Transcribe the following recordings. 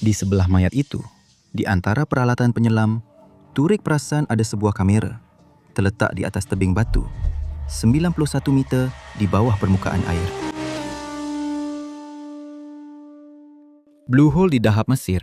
Di sebelah mayat itu, di antara peralatan penyelam, Turik perasan ada sebuah kamera terletak di atas tebing batu 91 meter di bawah permukaan air. Blue Hole di Dahab Mesir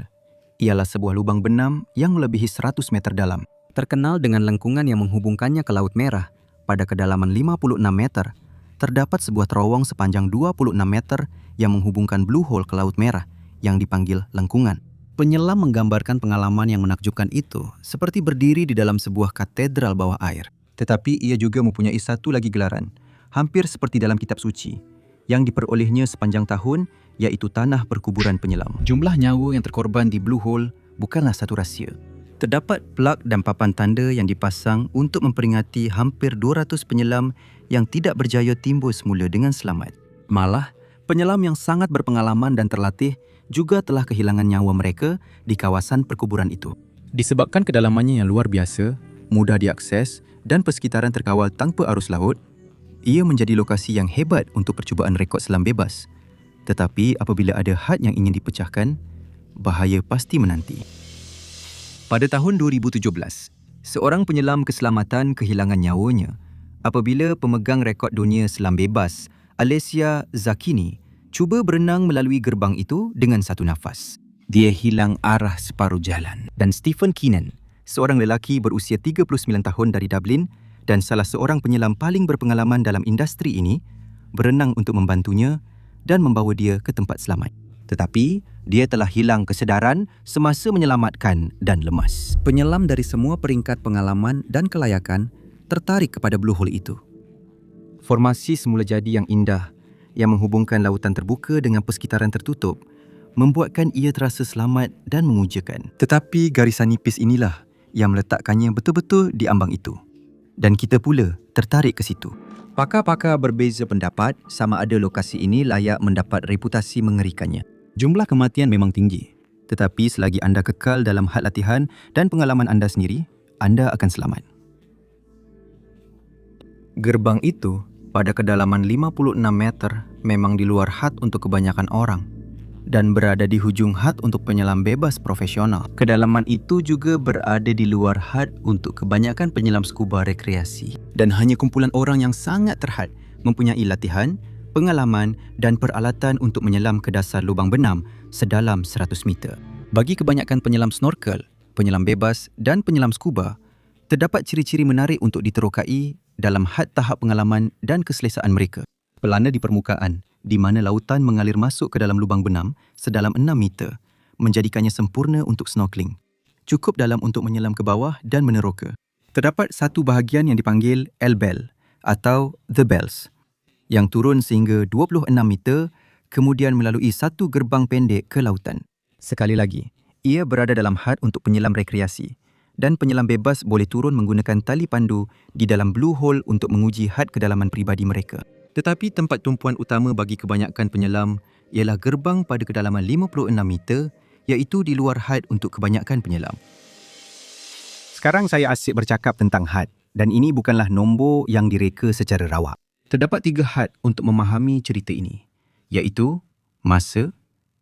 ialah sebuah lubang benam yang melebihi 100 meter dalam. Terkenal dengan lengkungan yang menghubungkannya ke Laut Merah pada kedalaman 56 meter, terdapat sebuah terowong sepanjang 26 meter yang menghubungkan Blue Hole ke Laut Merah yang dipanggil lengkungan. Penyelam menggambarkan pengalaman yang menakjubkan itu seperti berdiri di dalam sebuah katedral bawah air. Tetapi ia juga mempunyai satu lagi gelaran, hampir seperti dalam kitab suci, yang diperolehnya sepanjang tahun, iaitu tanah perkuburan penyelam. Jumlah nyawa yang terkorban di Blue Hole bukanlah satu rahsia. Terdapat plak dan papan tanda yang dipasang untuk memperingati hampir 200 penyelam yang tidak berjaya timbul semula dengan selamat. Malah, penyelam yang sangat berpengalaman dan terlatih juga telah kehilangan nyawa mereka di kawasan perkuburan itu. Disebabkan kedalamannya yang luar biasa, mudah diakses dan persekitaran terkawal tanpa arus laut, ia menjadi lokasi yang hebat untuk percubaan rekod selam bebas. Tetapi apabila ada had yang ingin dipecahkan, bahaya pasti menanti. Pada tahun 2017, seorang penyelam keselamatan kehilangan nyawanya apabila pemegang rekod dunia selam bebas, Alessia Zakini, cuba berenang melalui gerbang itu dengan satu nafas. Dia hilang arah separuh jalan. Dan Stephen Keenan, seorang lelaki berusia 39 tahun dari Dublin dan salah seorang penyelam paling berpengalaman dalam industri ini, berenang untuk membantunya dan membawa dia ke tempat selamat. Tetapi, dia telah hilang kesedaran semasa menyelamatkan dan lemas. Penyelam dari semua peringkat pengalaman dan kelayakan tertarik kepada Blue Hole itu. Formasi semula jadi yang indah yang menghubungkan lautan terbuka dengan persekitaran tertutup membuatkan ia terasa selamat dan memujakan. Tetapi garisan nipis inilah yang meletakkannya betul-betul di ambang itu. Dan kita pula tertarik ke situ. Pakar-pakar berbeza pendapat sama ada lokasi ini layak mendapat reputasi mengerikannya. Jumlah kematian memang tinggi, tetapi selagi anda kekal dalam had latihan dan pengalaman anda sendiri, anda akan selamat. Gerbang itu pada kedalaman 56 meter memang di luar had untuk kebanyakan orang dan berada di hujung had untuk penyelam bebas profesional. Kedalaman itu juga berada di luar had untuk kebanyakan penyelam skuba rekreasi dan hanya kumpulan orang yang sangat terhad mempunyai latihan, pengalaman dan peralatan untuk menyelam ke dasar lubang benam sedalam 100 meter. Bagi kebanyakan penyelam snorkel, penyelam bebas dan penyelam skuba, terdapat ciri-ciri menarik untuk diterokai dalam had tahap pengalaman dan keselesaan mereka. Pelana di permukaan, di mana lautan mengalir masuk ke dalam lubang benam sedalam 6 meter, menjadikannya sempurna untuk snorkeling. Cukup dalam untuk menyelam ke bawah dan meneroka. Terdapat satu bahagian yang dipanggil L-Bell atau The Bells, yang turun sehingga 26 meter, kemudian melalui satu gerbang pendek ke lautan. Sekali lagi, ia berada dalam had untuk penyelam rekreasi dan penyelam bebas boleh turun menggunakan tali pandu di dalam Blue Hole untuk menguji had kedalaman peribadi mereka. Tetapi tempat tumpuan utama bagi kebanyakan penyelam ialah gerbang pada kedalaman 56 meter, iaitu di luar had untuk kebanyakan penyelam. Sekarang saya asyik bercakap tentang had dan ini bukanlah nombor yang direka secara rawak. Terdapat 3 had untuk memahami cerita ini, iaitu masa,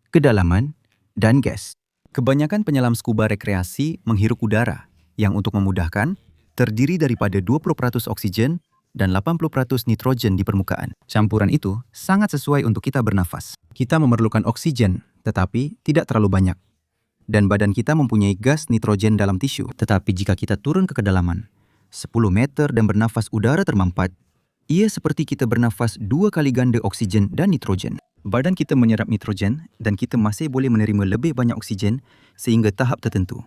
kedalaman dan gas. Kebanyakan penyelam skuba rekreasi menghirup udara yang untuk memudahkan terdiri daripada 20% oksigen dan 80% nitrogen di permukaan. Campuran itu sangat sesuai untuk kita bernafas. Kita memerlukan oksigen tetapi tidak terlalu banyak. Dan badan kita mempunyai gas nitrogen dalam tisu. Tetapi jika kita turun ke kedalaman 10 meter dan bernafas udara termampat, ia seperti kita bernafas 2 kali ganda oksigen dan nitrogen. Badan kita menyerap nitrogen dan kita masih boleh menerima lebih banyak oksigen sehingga tahap tertentu.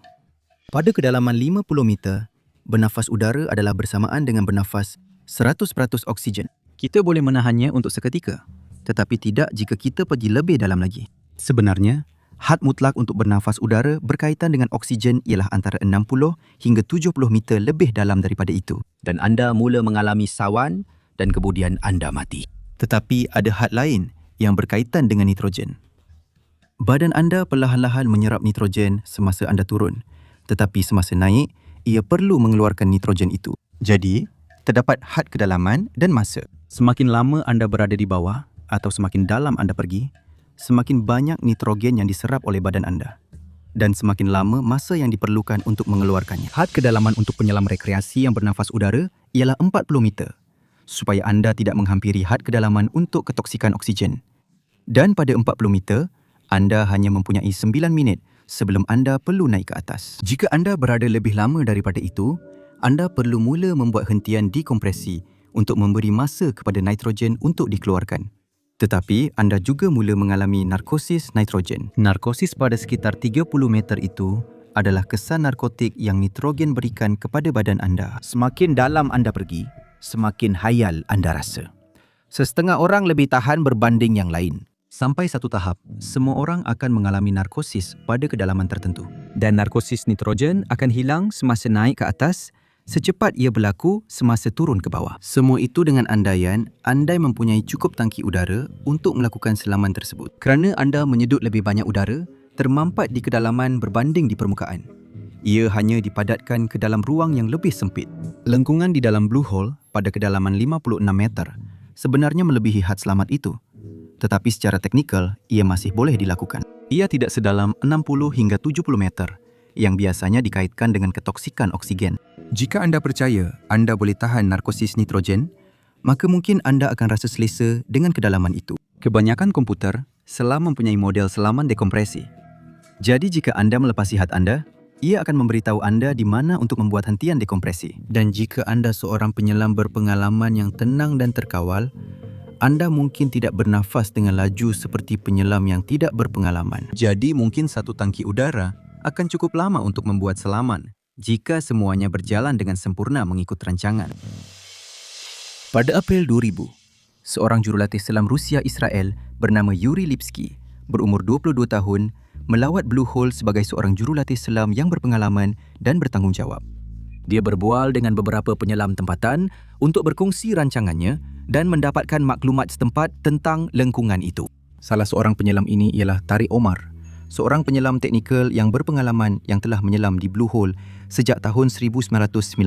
Pada kedalaman 50 meter, bernafas udara adalah bersamaan dengan bernafas 100% oksigen. Kita boleh menahannya untuk seketika, tetapi tidak jika kita pergi lebih dalam lagi. Sebenarnya, had mutlak untuk bernafas udara berkaitan dengan oksigen ialah antara 60 hingga 70 meter lebih dalam daripada itu. Dan anda mula mengalami sawan dan kemudian anda mati. Tetapi ada had lain yang berkaitan dengan nitrogen. Badan anda perlahan-lahan menyerap nitrogen semasa anda turun, tetapi semasa naik, ia perlu mengeluarkan nitrogen itu. Jadi, terdapat had kedalaman dan masa. Semakin lama anda berada di bawah atau semakin dalam anda pergi, semakin banyak nitrogen yang diserap oleh badan anda. dan semakin lama masa yang diperlukan untuk mengeluarkannya. Had kedalaman untuk penyelam rekreasi yang bernafas udara ialah 40 meter, supaya anda tidak menghampiri had kedalaman untuk ketoksikan oksigen. Dan pada 40 meter, anda hanya mempunyai 9 minit sebelum anda perlu naik ke atas. Jika anda berada lebih lama daripada itu, anda perlu mula membuat hentian dekompresi untuk memberi masa kepada nitrogen untuk dikeluarkan. Tetapi anda juga mula mengalami narkosis nitrogen. Narkosis pada sekitar 30 meter itu adalah kesan narkotik yang nitrogen berikan kepada badan anda. Semakin dalam anda pergi, semakin hayal anda rasa. Setengah orang lebih tahan berbanding yang lain. Sampai satu tahap, semua orang akan mengalami narkosis pada kedalaman tertentu. Dan narkosis nitrogen akan hilang semasa naik ke atas, secepat ia berlaku semasa turun ke bawah. Semua itu dengan andaian anda mempunyai cukup tangki udara untuk melakukan selaman tersebut. Kerana anda menyedut lebih banyak udara, termampat di kedalaman berbanding di permukaan. Ia hanya dipadatkan ke dalam ruang yang lebih sempit. Lengkungan di dalam blue hole pada kedalaman 56 meter sebenarnya melebihi had selamat itu. Tetapi secara teknikal, ia masih boleh dilakukan. Ia tidak sedalam 60 hingga 70 meter, yang biasanya dikaitkan dengan ketoksikan oksigen. Jika anda percaya anda boleh tahan narkosis nitrogen, maka mungkin anda akan rasa selesa dengan kedalaman itu. Kebanyakan komputer selalu mempunyai model selaman dekompresi. Jadi jika anda melepasi had anda, ia akan memberitahu anda di mana untuk membuat hentian dekompresi. Dan jika anda seorang penyelam berpengalaman yang tenang dan terkawal, anda mungkin tidak bernafas dengan laju seperti penyelam yang tidak berpengalaman. Jadi mungkin satu tangki udara akan cukup lama untuk membuat selaman jika semuanya berjalan dengan sempurna mengikut rancangan. Pada April 2000, seorang jurulatih selam Rusia Israel bernama Yuri Lipsky, berumur 22 tahun, melawat Blue Hole sebagai seorang jurulatih selam yang berpengalaman dan bertanggungjawab. Dia berbual dengan beberapa penyelam tempatan untuk berkongsi rancangannya dan mendapatkan maklumat setempat tentang lengkungan itu. Salah seorang penyelam ini ialah Tariq Omar, seorang penyelam teknikal yang berpengalaman yang telah menyelam di Blue Hole sejak tahun 1992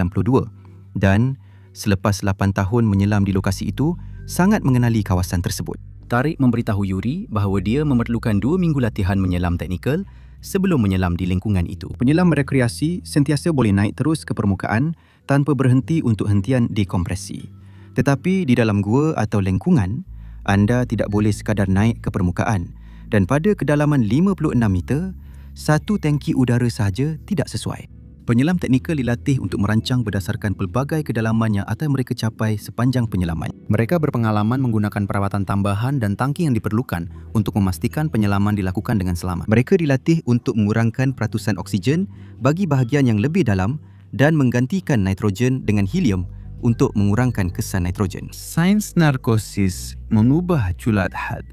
dan selepas 8 tahun menyelam di lokasi itu, sangat mengenali kawasan tersebut. Tariq memberitahu Yuri bahawa dia memerlukan 2 minggu latihan menyelam teknikal sebelum menyelam di lingkungan itu. Penyelam rekreasi sentiasa boleh naik terus ke permukaan tanpa berhenti untuk hentian dekompresi. Tetapi di dalam gua atau lengkungan, anda tidak boleh sekadar naik ke permukaan. Dan pada kedalaman 56 meter, satu tangki udara sahaja tidak sesuai. Penyelam teknikal dilatih untuk merancang berdasarkan pelbagai kedalaman yang akan mereka capai sepanjang penyelaman. Mereka berpengalaman menggunakan perawatan tambahan dan tangki yang diperlukan untuk memastikan penyelaman dilakukan dengan selamat. Mereka dilatih untuk mengurangkan peratusan oksigen bagi bahagian yang lebih dalam dan menggantikan nitrogen dengan helium untuk mengurangkan kesan nitrogen. Sains narkosis mengubah julat had.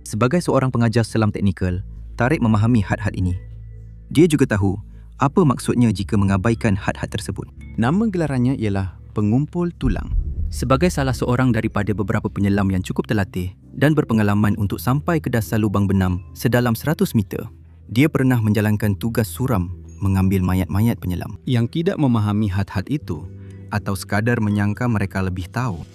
Sebagai seorang pengajar selam teknikal, Tariq memahami had-had ini. Dia juga tahu apa maksudnya jika mengabaikan had-had tersebut. Nama gelarannya ialah pengumpul tulang. Sebagai salah seorang daripada beberapa penyelam yang cukup terlatih dan berpengalaman untuk sampai ke dasar lubang benam sedalam 100 meter, dia pernah menjalankan tugas suram mengambil mayat-mayat penyelam. Yang tidak memahami had-had itu atau sekadar menyangka mereka lebih tahu.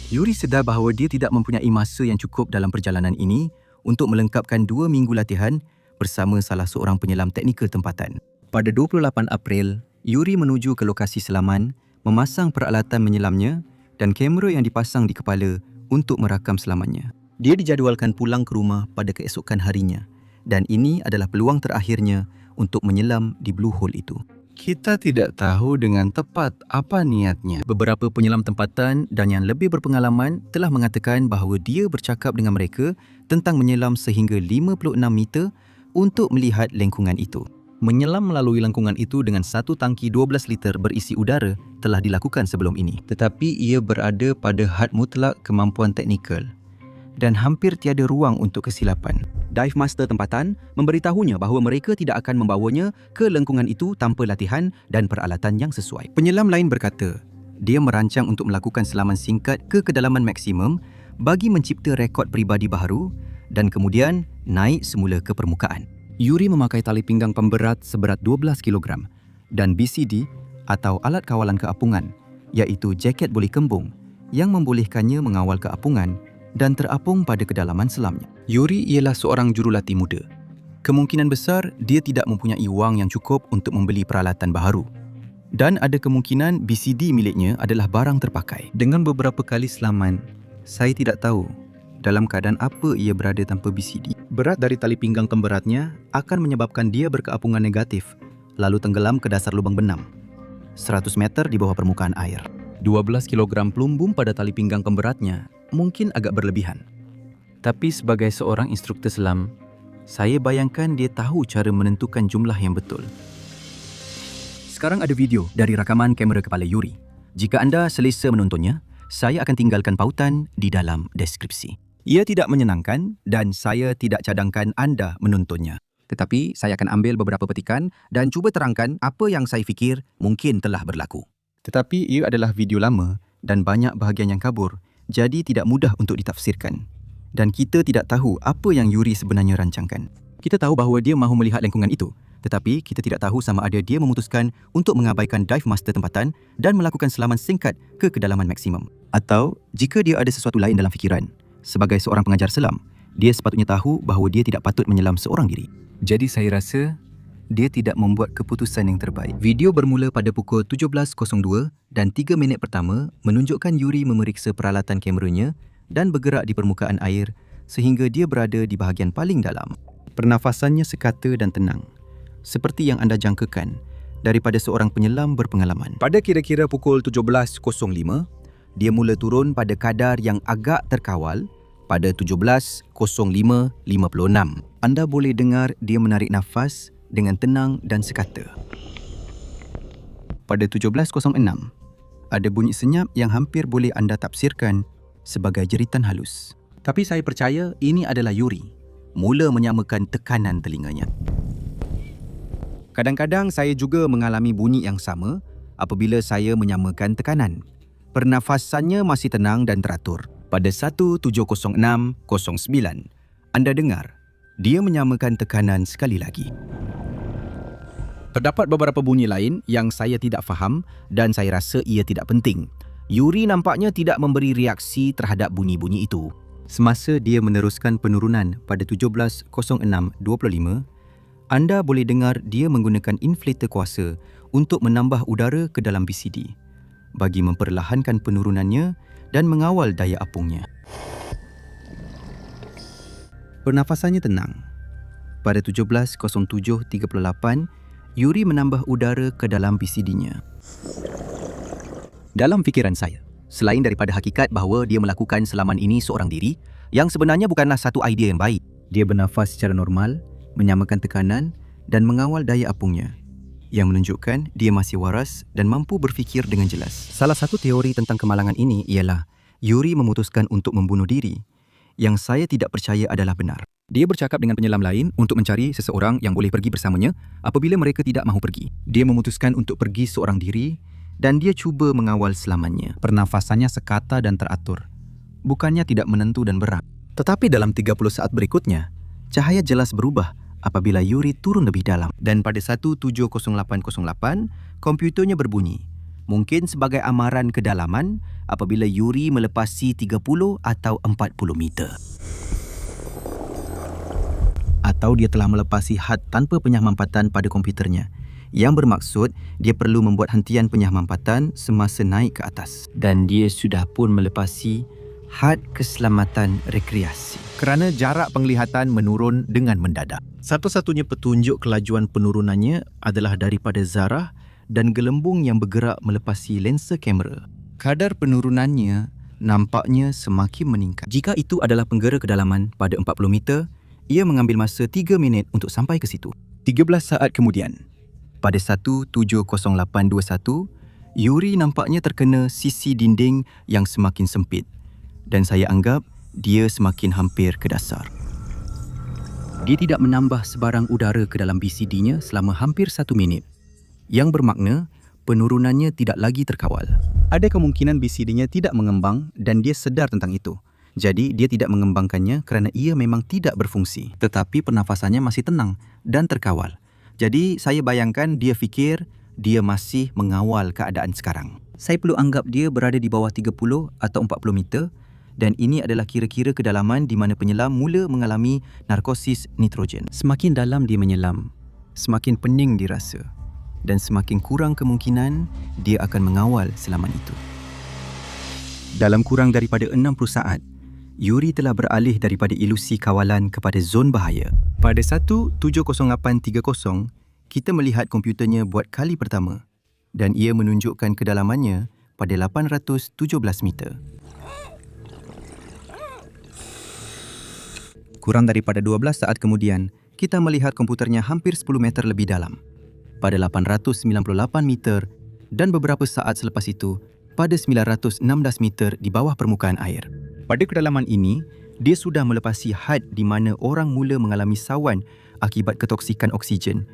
Yuri sedar bahawa dia tidak mempunyai masa yang cukup dalam perjalanan ini untuk melengkapkan 2 minggu latihan bersama salah seorang penyelam teknikal tempatan. Pada 28 April, Yuri menuju ke lokasi selaman, memasang peralatan menyelamnya dan kamera yang dipasang di kepala untuk merakam selamannya. Dia dijadualkan pulang ke rumah pada keesokan harinya dan ini adalah peluang terakhirnya untuk menyelam di Blue Hole itu. Kita tidak tahu dengan tepat apa niatnya. Beberapa penyelam tempatan dan yang lebih berpengalaman telah mengatakan bahawa dia bercakap dengan mereka tentang menyelam sehingga 56 meter untuk melihat lengkungan itu. Menyelam melalui lengkungan itu dengan satu tangki 12 liter berisi udara telah dilakukan sebelum ini. Tetapi ia berada pada had mutlak kemampuan teknikal dan hampir tiada ruang untuk kesilapan. Dive master tempatan memberitahunya bahawa mereka tidak akan membawanya ke lengkungan itu tanpa latihan dan peralatan yang sesuai. Penyelam lain berkata, dia merancang untuk melakukan selaman singkat ke kedalaman maksimum bagi mencipta rekod peribadi baharu dan kemudian naik semula ke permukaan. Yuri memakai tali pinggang pemberat seberat 12 kg dan BCD atau alat kawalan keapungan, iaitu jaket boleh kembung yang membolehkannya mengawal keapungan dan terapung pada kedalaman selamnya. Yuri ialah seorang jurulatih muda. Kemungkinan besar dia tidak mempunyai wang yang cukup untuk membeli peralatan baharu. Dan ada kemungkinan BCD miliknya adalah barang terpakai. Dengan beberapa kali selaman, saya tidak tahu dalam keadaan apa ia berada tanpa BCD. Berat dari tali pinggang kemberatnya akan menyebabkan dia berkeapungan negatif, lalu tenggelam ke dasar lubang benam 100 meter di bawah permukaan air. 12 kilogram plumbum pada tali pinggang pemberatnya mungkin agak berlebihan. Tapi sebagai seorang instruktur selam, saya bayangkan dia tahu cara menentukan jumlah yang betul. Sekarang ada video dari rakaman kamera kepala Yuri. Jika anda selesa menontonnya, saya akan tinggalkan pautan di dalam deskripsi. Ia tidak menyenangkan dan saya tidak cadangkan anda menontonnya. Tetapi saya akan ambil beberapa petikan dan cuba terangkan apa yang saya fikir mungkin telah berlaku. Tetapi ia adalah video lama dan banyak bahagian yang kabur, jadi tidak mudah untuk ditafsirkan. Dan kita tidak tahu apa yang Yuri sebenarnya rancangkan. Kita tahu bahawa dia mahu melihat lengkungan itu, tetapi kita tidak tahu sama ada dia memutuskan untuk mengabaikan dive master tempatan dan melakukan selaman singkat ke kedalaman maksimum. Atau jika dia ada sesuatu lain dalam fikiran, sebagai seorang pengajar selam, dia sepatutnya tahu bahawa dia tidak patut menyelam seorang diri. Jadi saya rasa dia tidak membuat keputusan yang terbaik. Video bermula pada pukul 17.02 dan 3 minit pertama menunjukkan Yuri memeriksa peralatan kameranya dan bergerak di permukaan air sehingga dia berada di bahagian paling dalam. Pernafasannya sekata dan tenang, seperti yang anda jangkakan daripada seorang penyelam berpengalaman. Pada kira-kira pukul 17.05, dia mula turun pada kadar yang agak terkawal pada 17.05.56. Anda boleh dengar dia menarik nafas dengan tenang dan sekata. Pada 17.06, ada bunyi senyap yang hampir boleh anda tafsirkan sebagai jeritan halus. Tapi saya percaya ini adalah Yuri mula menyamakan tekanan telinganya. Kadang-kadang saya juga mengalami bunyi yang sama apabila saya menyamakan tekanan. Pernafasannya masih tenang dan teratur. Pada 17.06.09, anda dengar dia menyamakan tekanan sekali lagi. Terdapat beberapa bunyi lain yang saya tidak faham dan saya rasa ia tidak penting. Yuri nampaknya tidak memberi reaksi terhadap bunyi-bunyi itu. Semasa dia meneruskan penurunan pada 17.06.25, anda boleh dengar dia menggunakan inflator kuasa untuk menambah udara ke dalam BCD bagi memperlahankan penurunannya dan mengawal daya apungnya. Pernafasannya tenang. Pada 17.07.38, Yuri menambah udara ke dalam BCD-nya. Dalam fikiran saya, selain daripada hakikat bahawa dia melakukan selaman ini seorang diri, yang sebenarnya bukanlah satu idea yang baik. Dia bernafas secara normal, menyamakan tekanan dan mengawal daya apungnya, yang menunjukkan dia masih waras dan mampu berfikir dengan jelas. Salah satu teori tentang kemalangan ini ialah Yuri memutuskan untuk membunuh diri, yang saya tidak percaya adalah benar. Dia bercakap dengan penyelam lain untuk mencari seseorang yang boleh pergi bersamanya apabila mereka tidak mahu pergi. Dia memutuskan untuk pergi seorang diri dan dia cuba mengawal selamannya. Pernafasannya sekata dan teratur, bukannya tidak menentu dan berat. Tetapi dalam 30 saat berikutnya, cahaya jelas berubah apabila Yuri turun lebih dalam. Dan pada 17.08.08, komputernya berbunyi, mungkin sebagai amaran kedalaman apabila Yuri melepasi 30 atau 40 meter. Atau dia telah melepasi had tanpa penyahmampatan pada komputernya, yang bermaksud dia perlu membuat hentian penyahmampatan semasa naik ke atas. Dan dia sudah pun melepasi had keselamatan rekreasi. kerana jarak penglihatan menurun dengan mendadak. Satu-satunya petunjuk kelajuan penurunannya adalah daripada zarah dan gelembung yang bergerak melepasi lensa kamera. Kadar penurunannya nampaknya semakin meningkat. Jika itu adalah penggera kedalaman pada 40 meter, ia mengambil masa 3 minit untuk sampai ke situ. 13 saat kemudian, pada 170821, Yuri nampaknya terkena sisi dinding yang semakin sempit dan saya anggap dia semakin hampir ke dasar. Dia tidak menambah sebarang udara ke dalam BCD-nya selama hampir 1 minit, yang bermakna penurunannya tidak lagi terkawal. Ada kemungkinan BCD-nya tidak mengembang dan dia sedar tentang itu. Jadi dia tidak mengembangkannya kerana ia memang tidak berfungsi. Tetapi pernafasannya masih tenang dan terkawal. Jadi saya bayangkan dia fikir dia masih mengawal keadaan sekarang. Saya perlu anggap dia berada di bawah 30 atau 40 meter dan ini adalah kira-kira kedalaman di mana penyelam mula mengalami narkosis nitrogen. Semakin dalam dia menyelam, semakin pening dirasa dan semakin kurang kemungkinan dia akan mengawal selaman itu. Dalam kurang daripada 60 saat, Yuri telah beralih daripada ilusi kawalan kepada zon bahaya. Pada 1:7:08:30, kita melihat komputernya buat kali pertama dan ia menunjukkan kedalamannya pada 817 meter. Kurang daripada 12 saat kemudian, kita melihat komputernya hampir 10 meter lebih dalam, pada 898 meter dan beberapa saat selepas itu, pada 916 meter di bawah permukaan air. Pada kedalaman ini, dia sudah melepasi had di mana orang mula mengalami sawan akibat ketoksikan oksigen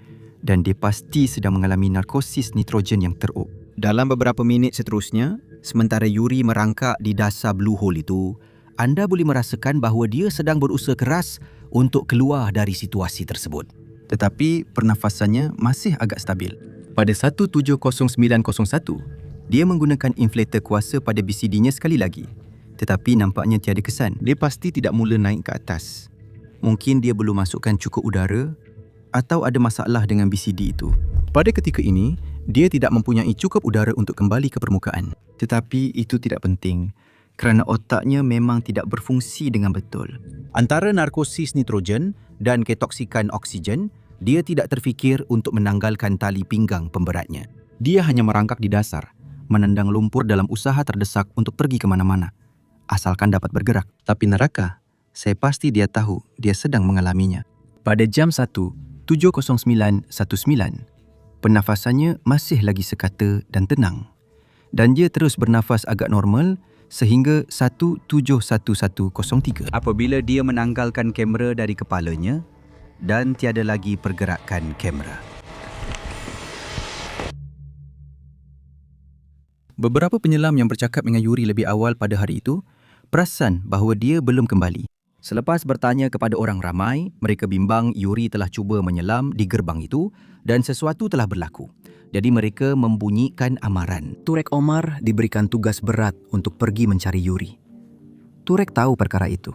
dan dia pasti sedang mengalami narkosis nitrogen yang teruk. Dalam beberapa minit seterusnya, sementara Yuri merangkak di dasar blue hole itu, anda boleh merasakan bahawa dia sedang berusaha keras untuk keluar dari situasi tersebut. Tetapi pernafasannya masih agak stabil. Pada 1:7:09:01, dia menggunakan inflator kuasa pada BCD-nya sekali lagi. Tetapi nampaknya tiada kesan. Dia pasti tidak mula naik ke atas. Mungkin dia belum masukkan cukup udara atau ada masalah dengan BCD itu. Pada ketika ini, dia tidak mempunyai cukup udara untuk kembali ke permukaan. Tetapi itu tidak penting kerana otaknya memang tidak berfungsi dengan betul. Antara narkosis nitrogen dan ketoksikan oksigen, dia tidak terfikir untuk menanggalkan tali pinggang pemberatnya. Dia hanya merangkak di dasar, menendang lumpur dalam usaha terdesak untuk pergi ke mana-mana, asalkan dapat bergerak. Tapi neraka, saya pasti dia tahu dia sedang mengalaminya. Pada jam 1:07:09:19, pernafasannya masih lagi sekata dan tenang. Dan dia terus bernafas agak normal sehingga 1:07:11:03 apabila dia menanggalkan kamera dari kepalanya dan tiada lagi pergerakan kamera. Beberapa penyelam yang bercakap dengan Yuri lebih awal pada hari itu perasan bahawa dia belum kembali. Selepas bertanya kepada orang ramai, mereka bimbang Yuri telah cuba menyelam di gerbang itu dan sesuatu telah berlaku. Jadi mereka membunyikan amaran. Turek Omar diberikan tugas berat untuk pergi mencari Yuri. Turek tahu perkara itu.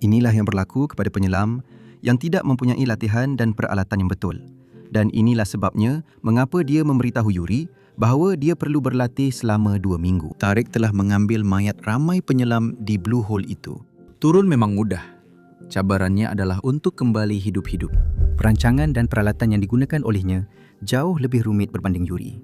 Inilah yang berlaku kepada penyelam yang tidak mempunyai latihan dan peralatan yang betul. Dan inilah sebabnya mengapa dia memberitahu Yuri bahawa dia perlu berlatih selama 2 minggu. Tarik telah mengambil mayat ramai penyelam di blue hole itu. Turun memang mudah. Cabarannya adalah untuk kembali hidup-hidup. Perancangan dan peralatan yang digunakan olehnya jauh lebih rumit berbanding Yuri.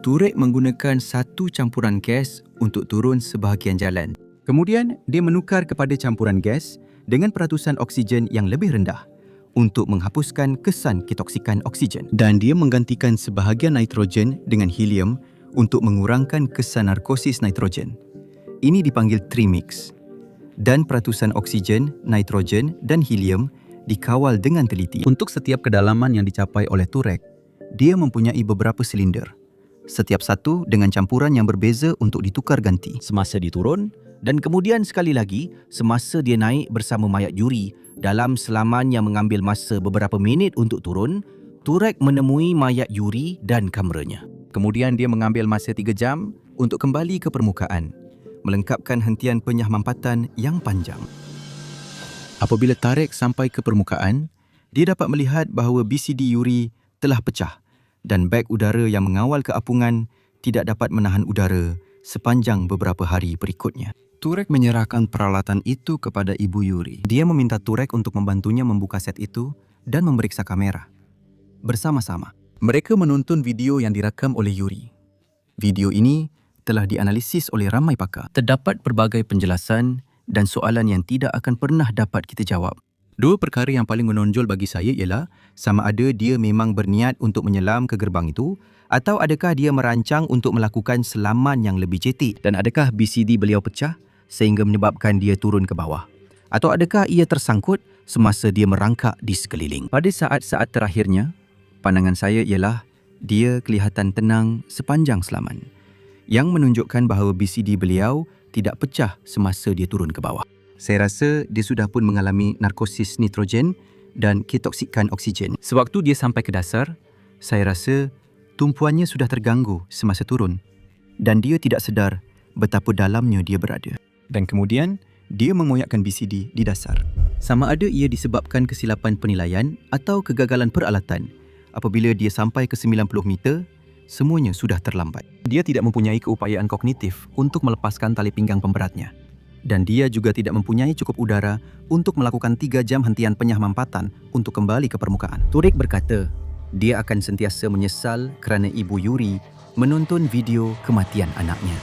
Turek menggunakan satu campuran gas untuk turun sebahagian jalan. Kemudian, dia menukar kepada campuran gas dengan peratusan oksigen yang lebih rendah untuk menghapuskan kesan ketoksikan oksigen. Dan dia menggantikan sebahagian nitrogen dengan helium untuk mengurangkan kesan narkosis nitrogen. Ini dipanggil trimix. Dan peratusan oksigen, nitrogen dan helium dikawal dengan teliti. Untuk setiap kedalaman yang dicapai oleh Turek, dia mempunyai beberapa silinder. Setiap satu dengan campuran yang berbeza untuk ditukar ganti. Semasa diturun dan kemudian sekali lagi semasa dia naik bersama mayat Yuri dalam selaman yang mengambil masa beberapa minit untuk turun, Turek menemui mayat Yuri dan kameranya. Kemudian dia mengambil masa 3 jam untuk kembali ke permukaan, melengkapkan hentian penyahmampatan yang panjang. Apabila Tarek sampai ke permukaan, dia dapat melihat bahawa BCD Yuri telah pecah dan beg udara yang mengawal keapungan tidak dapat menahan udara sepanjang beberapa hari berikutnya. Turek menyerahkan peralatan itu kepada ibu Yuri. Dia meminta Turek untuk membantunya membuka set itu dan memeriksa kamera. Bersama-sama, mereka menonton video yang direkam oleh Yuri. Video ini telah dianalisis oleh ramai pakar. Terdapat pelbagai penjelasan dan soalan yang tidak akan pernah dapat kita jawab. 2 perkara yang paling menonjol bagi saya ialah sama ada dia memang berniat untuk menyelam ke gerbang itu atau adakah dia merancang untuk melakukan selaman yang lebih cetek dan adakah BCD beliau pecah sehingga menyebabkan dia turun ke bawah atau adakah ia tersangkut semasa dia merangkak di sekeliling. Pada saat-saat terakhirnya, pandangan saya ialah dia kelihatan tenang sepanjang selaman yang menunjukkan bahawa BCD beliau tidak pecah semasa dia turun ke bawah. Saya rasa dia sudah pun mengalami narkosis nitrogen dan ketoksikan oksigen. Sewaktu dia sampai ke dasar, saya rasa tumpuannya sudah terganggu semasa turun dan dia tidak sedar betapa dalamnya dia berada. Dan kemudian, Dia mengoyakkan BCD di dasar. Sama ada ia disebabkan kesilapan penilaian atau kegagalan peralatan. Apabila dia sampai ke 90 meter, semuanya sudah terlambat. Dia tidak mempunyai keupayaan kognitif untuk melepaskan tali pinggang pemberatnya. Dan dia juga tidak mempunyai cukup udara untuk melakukan 3 jam hentian penyahmampatan untuk kembali ke permukaan. Turik berkata, dia akan sentiasa menyesal kerana Ibu Yuri menonton video kematian anaknya.